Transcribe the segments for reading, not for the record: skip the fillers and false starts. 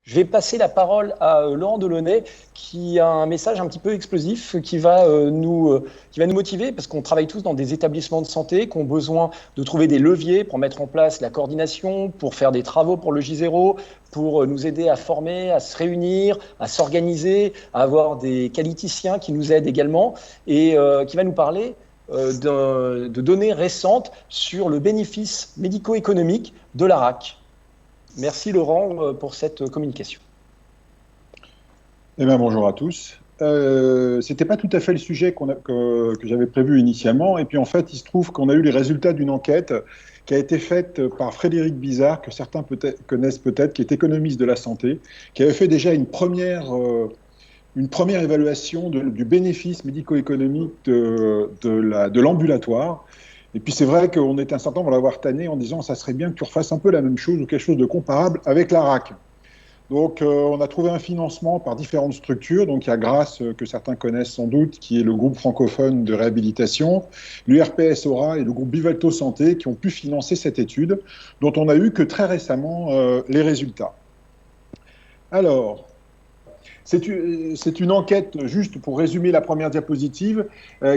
Je vais passer la parole à Laurent Delaunay, qui a un message un petit peu explosif, qui va nous motiver, parce qu'on travaille tous dans des établissements de santé qui ont besoin de trouver des leviers pour mettre en place la coordination, pour faire des travaux pour le J0, pour nous aider à former, à se réunir, à s'organiser, à avoir des qualiticiens qui nous aident également, et qui va nous parler de données récentes sur le bénéfice médico-économique de la RAC. Merci Laurent pour cette communication. Eh bien, bonjour à tous. C'était pas tout à fait le sujet que j'avais prévu initialement. Et puis en fait, il se trouve qu'on a eu les résultats d'une enquête qui a été faite par Frédéric Bizard, que certains connaissent peut-être, qui est économiste de la santé, qui avait fait déjà une première évaluation du bénéfice médico-économique de l'ambulatoire. Et puis c'est vrai qu'on est un certain nombre à l'avoir tanné en disant ça serait bien que tu refasses un peu la même chose ou quelque chose de comparable avec la RAC. Donc on a trouvé un financement par différentes structures. Donc il y a Grasse, que certains connaissent sans doute, qui est le groupe francophone de réhabilitation, l'URPS Aura et le groupe Bivalto Santé qui ont pu financer cette étude, dont on a eu que très récemment les résultats. Alors, c'est une enquête, juste pour résumer la première diapositive,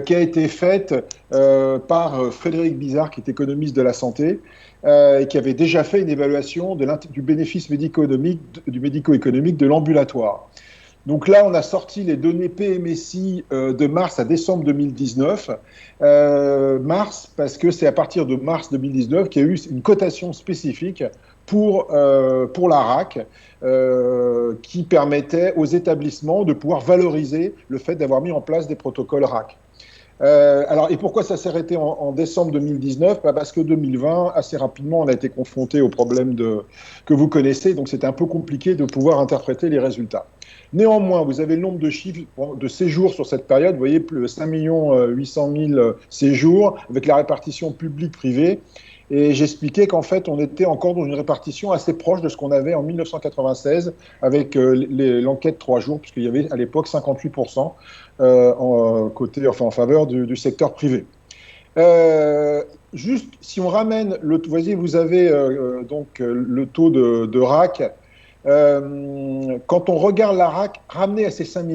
qui a été faite par Frédéric Bizard, qui est économiste de la santé, et qui avait déjà fait une évaluation du bénéfice médico-économique de l'ambulatoire. Donc là, on a sorti les données PMSI de mars à décembre 2019. Mars, parce que c'est à partir de mars 2019 qu'il y a eu une cotation spécifique pour la RAC, qui permettait aux établissements de pouvoir valoriser le fait d'avoir mis en place des protocoles RAC. Et pourquoi ça s'est arrêté en décembre 2019 ? Parce que 2020, assez rapidement, on a été confronté au problème que vous connaissez, donc c'était un peu compliqué de pouvoir interpréter les résultats. Néanmoins, vous avez le nombre de chiffres de séjours sur cette période, vous voyez, 5 800 000 séjours, avec la répartition publique-privée. Et j'expliquais qu'en fait, on était encore dans une répartition assez proche de ce qu'on avait en 1996 avec l'enquête 3 jours, puisqu'il y avait à l'époque 58% en faveur du secteur privé. Juste, si on ramène, vous avez donc le taux de RAC. Quand on regarde la RAC ramenée à ces 5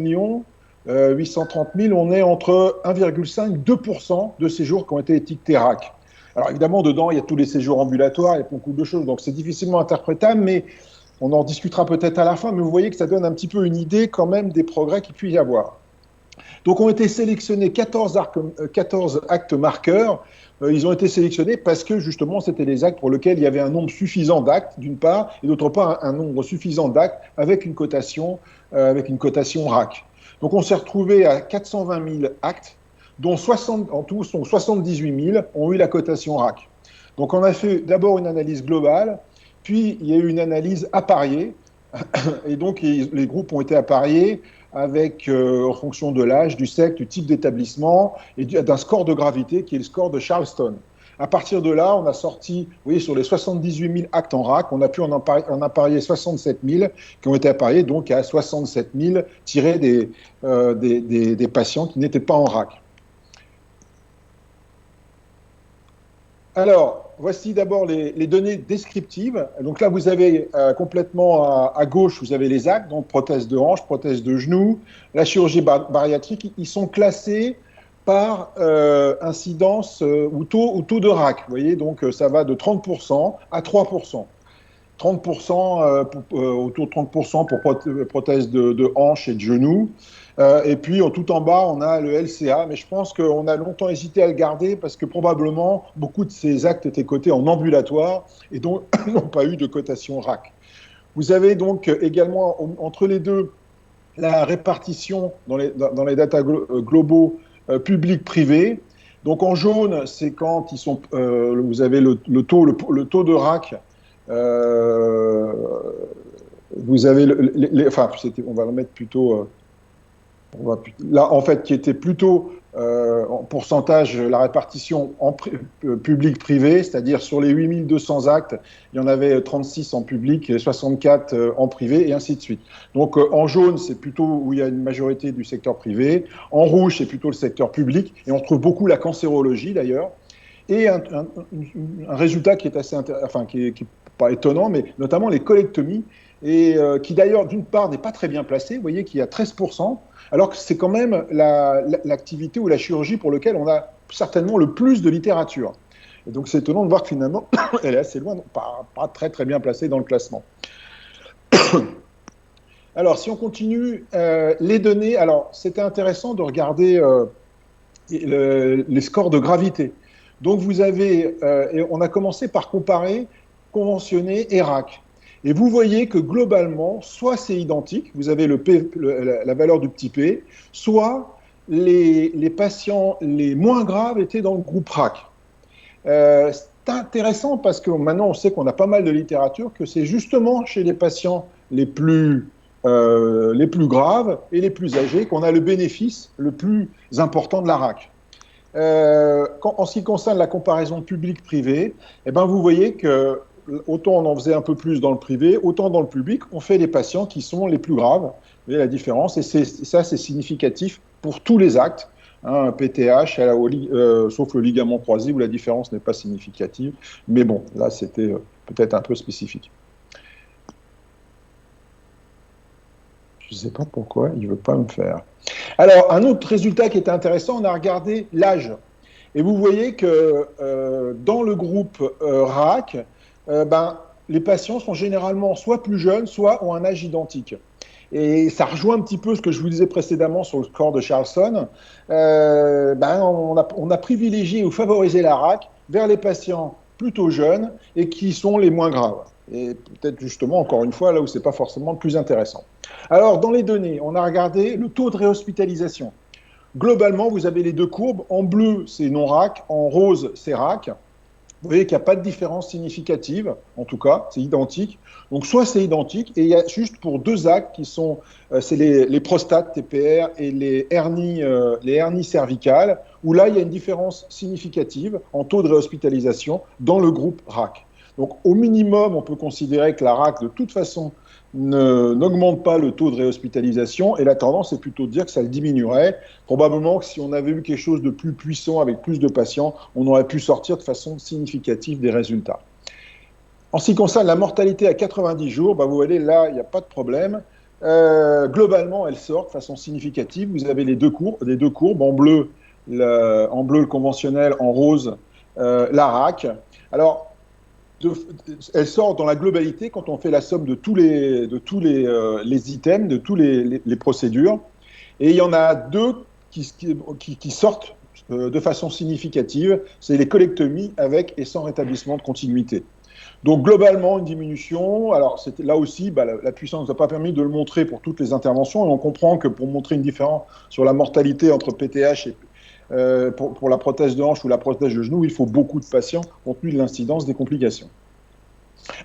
830 000, on est entre 1,5 et 2% de séjours qui ont été étiquetés RAC. Alors évidemment, dedans, il y a tous les séjours ambulatoires, il y a beaucoup de choses, donc c'est difficilement interprétable, mais on en discutera peut-être à la fin, mais vous voyez que ça donne un petit peu une idée quand même des progrès qu'il peut y avoir. Donc ont été sélectionnés 14 actes marqueurs. Ils ont été sélectionnés parce que justement, c'était les actes pour lesquels il y avait un nombre suffisant d'actes, d'une part, et d'autre part, un nombre suffisant d'actes avec une cotation RAC. Donc on s'est retrouvé à 420 000 actes, dont en tout, 78 000 ont eu la cotation RAC. Donc on a fait d'abord une analyse globale, puis il y a eu une analyse appariée, et donc les groupes ont été appariés avec, en fonction de l'âge, du sexe, du type d'établissement, et d'un score de gravité qui est le score de Charleston. À partir de là, on a sorti, vous voyez, sur les 78 000 actes en RAC, on a pu en apparier 67 000 qui ont été appariés, donc à 67 000 tirés des patients qui n'étaient pas en RAC. Alors, voici d'abord les données descriptives. Donc là, vous avez complètement à gauche, vous avez les actes, donc prothèse de hanche, prothèse de genou, la chirurgie bariatrique. Ils sont classés par incidence ou taux de RAC. Vous voyez, donc ça va de 30% à 3%. 30%, autour de 30% pour prothèse de hanche et de genou. Et puis, tout en bas, on a le LCA, mais je pense qu'on a longtemps hésité à le garder parce que probablement, beaucoup de ces actes étaient cotés en ambulatoire et donc n'ont pas eu de cotation RAC. Vous avez donc également, entre les deux, la répartition dans les data globaux public-privé. Donc, en jaune, c'est quand vous avez le taux de RAC. Vous avez on va le mettre plutôt... là, en fait, qui était plutôt en pourcentage la répartition en public-privé, c'est-à-dire sur les 8200 actes, il y en avait 36 en public et 64 en privé, et ainsi de suite. Donc, en jaune, c'est plutôt où il y a une majorité du secteur privé. En rouge, c'est plutôt le secteur public. Et on trouve beaucoup la cancérologie, d'ailleurs. Et un résultat qui est assez qui est pas étonnant, mais notamment les colectomies. et qui d'ailleurs, d'une part, n'est pas très bien placé. Vous voyez qu'il y a 13%, alors que c'est quand même l'activité ou la chirurgie pour laquelle on a certainement le plus de littérature. Et donc c'est étonnant de voir que finalement, elle est assez loin, pas très très bien placée dans le classement. Alors, si on continue, les données, alors c'était intéressant de regarder les scores de gravité. Donc vous avez, et on a commencé par comparer conventionné et RAC. Et vous voyez que globalement, soit c'est identique, vous avez la valeur du petit p, soit les patients les moins graves étaient dans le groupe RAC. C'est intéressant parce que maintenant on sait qu'on a pas mal de littérature, que c'est justement chez les patients les plus graves et les plus âgés qu'on a le bénéfice le plus important de la RAC. En ce qui concerne la comparaison public-privé, eh ben vous voyez que autant on en faisait un peu plus dans le privé, autant dans le public, on fait les patients qui sont les plus graves. Vous voyez la différence, et ça c'est significatif pour tous les actes. Un PTH, sauf le ligament croisé où la différence n'est pas significative. Mais bon, là c'était peut-être un peu spécifique. Je ne sais pas pourquoi il ne veut pas me faire. Alors, un autre résultat qui était intéressant, on a regardé l'âge. Et vous voyez que dans le groupe RAC, les patients sont généralement soit plus jeunes, soit ont un âge identique. Et ça rejoint un petit peu ce que je vous disais précédemment sur le score de Charlson. On a privilégié ou favorisé la RAC vers les patients plutôt jeunes et qui sont les moins graves. Et peut-être justement, encore une fois, là où ce n'est pas forcément le plus intéressant. Alors, dans les données, on a regardé le taux de réhospitalisation. Globalement, vous avez les deux courbes. En bleu, c'est non-RAC. En rose, c'est RAC. Vous voyez qu'il n'y a pas de différence significative. En tout cas, c'est identique. Donc, soit c'est identique, et il y a juste pour deux actes qui sont c'est les prostates TPR et les hernies cervicales, où là, il y a une différence significative en taux de réhospitalisation dans le groupe RAC. Donc, au minimum, on peut considérer que la RAC, de toute façon, n'augmente pas le taux de réhospitalisation, et la tendance est plutôt de dire que ça le diminuerait. Probablement que si on avait eu quelque chose de plus puissant avec plus de patients, on aurait pu sortir de façon significative des résultats. En ce qui concerne la mortalité à 90 jours, vous voyez là, il n'y a pas de problème. Globalement, elle sort de façon significative. Vous avez les deux courbes, en bleu le conventionnel, en rose la RAC. Alors, elle sort dans la globalité quand on fait la somme de tous les items, de tous les procédures. Et il y en a deux qui sortent de façon significative. C'est les colectomies avec et sans rétablissement de continuité. Donc globalement, une diminution. Alors là aussi, la puissance ne nous a pas permis de le montrer pour toutes les interventions. Et on comprend que pour montrer une différence sur la mortalité entre PTH et pour la prothèse de hanche ou la prothèse de genou, il faut beaucoup de patients compte tenu de l'incidence des complications.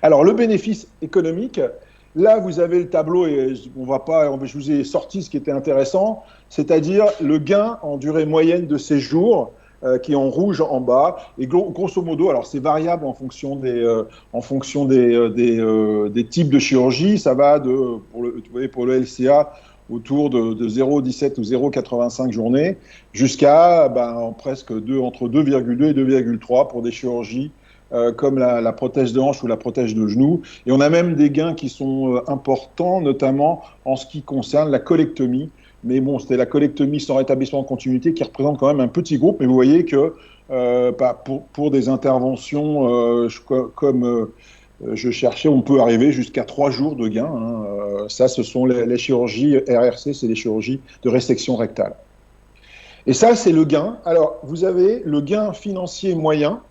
Alors, le bénéfice économique, là, vous avez le tableau, et je vous ai sorti ce qui était intéressant, c'est-à-dire le gain en durée moyenne de séjour, qui est en rouge en bas, et grosso modo, alors c'est variable en fonction des types de chirurgie, ça va pour le LCA, autour de 0,17 ou 0,85 journées, jusqu'à presque entre 2,2 et 2,3 pour des chirurgies comme la prothèse de hanche ou la prothèse de genou. Et on a même des gains qui sont importants, notamment en ce qui concerne la colectomie. Mais bon, c'était la colectomie sans rétablissement de continuité qui représente quand même un petit groupe. Mais vous voyez que pour des interventions comme je cherchais, on peut arriver jusqu'à 3 jours de gain. Ça, ce sont les chirurgies RRC, c'est les chirurgies de résection rectale. Et ça, c'est le gain. Alors, vous avez le gain financier moyen.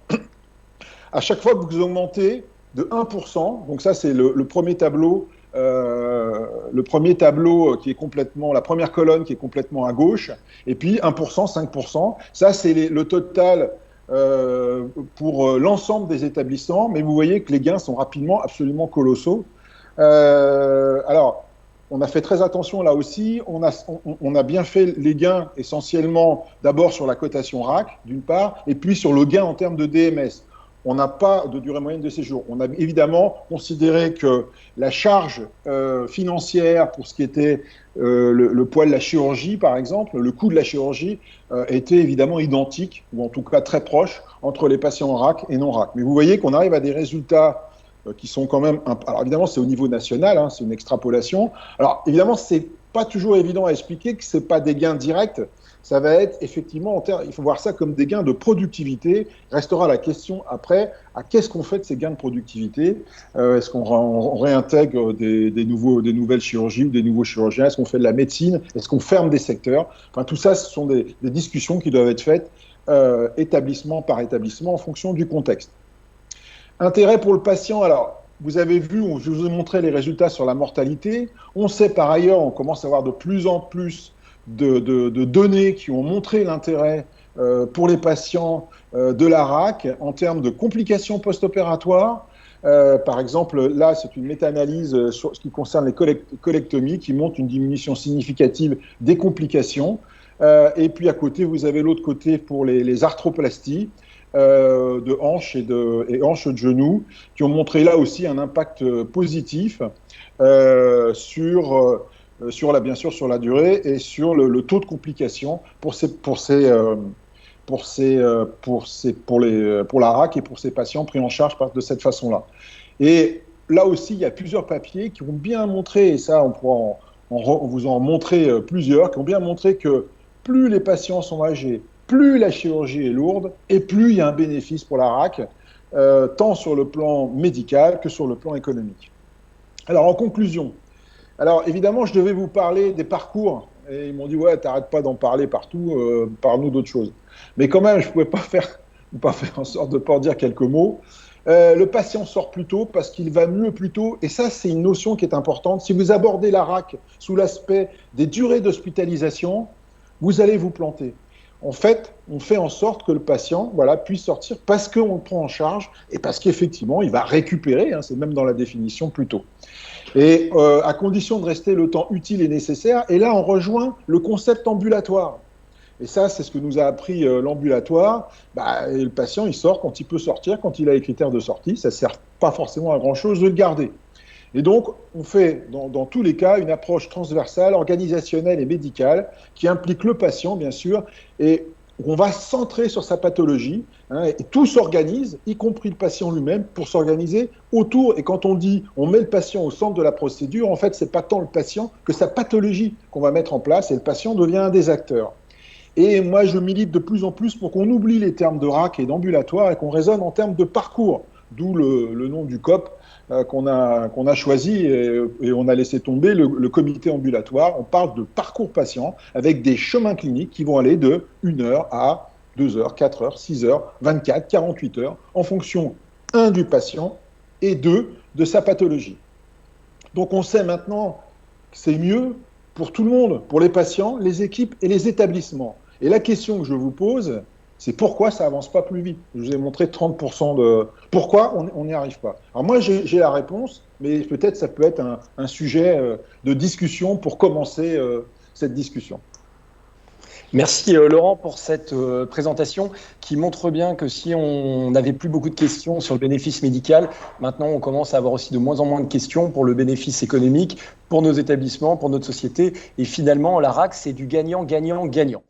À chaque fois que vous augmentez de 1%, donc ça, c'est le premier tableau, qui est complètement, la première colonne qui est complètement à gauche, et puis 1%, 5%. Ça, c'est le total pour l'ensemble des établissements, mais vous voyez que les gains sont rapidement absolument colossaux. Alors, on a fait très attention là aussi, on a bien fait les gains essentiellement d'abord sur la cotation RAC, d'une part, et puis sur le gain en termes de DMS. On n'a pas de durée moyenne de séjour. On a évidemment considéré que la charge financière pour ce qui était le poids de la chirurgie, par exemple, le coût de la chirurgie était évidemment identique, ou en tout cas très proche, entre les patients RAC et non RAC. Mais vous voyez qu'on arrive à des résultats qui sont quand même... Alors évidemment, c'est au niveau national, hein, c'est une extrapolation. Alors évidemment, c'est pas toujours évident à expliquer que c'est pas des gains directs. Ça va être effectivement, il faut voir ça comme des gains de productivité. Restera la question après, à qu'est-ce qu'on fait de ces gains de productivité? Est-ce qu'on réintègre des nouvelles chirurgies ou des nouveaux chirurgiens? Est-ce qu'on fait de la médecine? Est-ce qu'on ferme des secteurs? Enfin, tout ça, ce sont des discussions qui doivent être faites établissement par établissement en fonction du contexte. Intérêt pour le patient, alors, vous avez vu, je vous ai montré les résultats sur la mortalité. On sait par ailleurs, on commence à avoir de plus en plus de données qui ont montré l'intérêt pour les patients de la RAC en termes de complications post-opératoires. Par exemple, là, c'est une méta-analyse sur ce qui concerne les colectomies qui montre une diminution significative des complications. Et puis à côté, vous avez l'autre côté pour les arthroplasties de hanches et hanches de genoux qui ont montré là aussi un impact positif bien sûr sur la durée et sur le taux de complications pour la RAC et pour ces patients pris en charge de cette façon-là. Et là aussi, il y a plusieurs papiers qui ont bien montré, et ça on pourra vous en montrer plusieurs, qui ont bien montré que plus les patients sont âgés, plus la chirurgie est lourde et plus il y a un bénéfice pour la RAC, tant sur le plan médical que sur le plan économique. Alors en conclusion, alors évidemment je devais vous parler des parcours et ils m'ont dit ouais t'arrêtes pas d'en parler partout, parle-nous d'autres choses. Mais quand même je ne pouvais pas faire en sorte de ne pas en dire quelques mots. Le patient sort plus tôt parce qu'il va mieux plus tôt et ça c'est une notion qui est importante. Si vous abordez la RAC sous l'aspect des durées d'hospitalisation, vous allez vous planter. En fait, on fait en sorte que le patient puisse sortir parce qu'on le prend en charge et parce qu'effectivement, il va récupérer, c'est même dans la définition, plus tôt. Et à condition de rester le temps utile et nécessaire, et là, on rejoint le concept ambulatoire. Et ça, c'est ce que nous a appris l'ambulatoire. Et le patient, il sort quand il peut sortir, quand il a les critères de sortie. Ça ne sert pas forcément à grand-chose de le garder. Et donc, on fait dans tous les cas une approche transversale, organisationnelle et médicale qui implique le patient, bien sûr, et on va se centrer sur sa pathologie, et tout s'organise, y compris le patient lui-même, pour s'organiser autour. Et quand on dit on met le patient au centre de la procédure, en fait, ce n'est pas tant le patient que sa pathologie qu'on va mettre en place, et le patient devient un des acteurs. Et moi, je milite de plus en plus pour qu'on oublie les termes de RAC et d'ambulatoire et qu'on raisonne en termes de parcours, d'où le nom du COP qu'on a choisi et on a laissé tomber le comité ambulatoire. On parle de parcours patient avec des chemins cliniques qui vont aller de 1 heure à 2 heures, 4 heures, 6 heures, 24, 48 heures, en fonction, 1, du patient et 2, de sa pathologie. Donc on sait maintenant que c'est mieux pour tout le monde, pour les patients, les équipes et les établissements. Et la question que je vous pose, c'est pourquoi ça avance pas plus vite. Je vous ai montré 30% de... Pourquoi on n'y arrive pas? Alors moi, j'ai la réponse, mais peut-être ça peut être un sujet de discussion pour commencer cette discussion. Merci Laurent pour cette présentation qui montre bien que si on n'avait plus beaucoup de questions sur le bénéfice médical, maintenant on commence à avoir aussi de moins en moins de questions pour le bénéfice économique, pour nos établissements, pour notre société. Et finalement, la RAC, c'est du gagnant-gagnant-gagnant.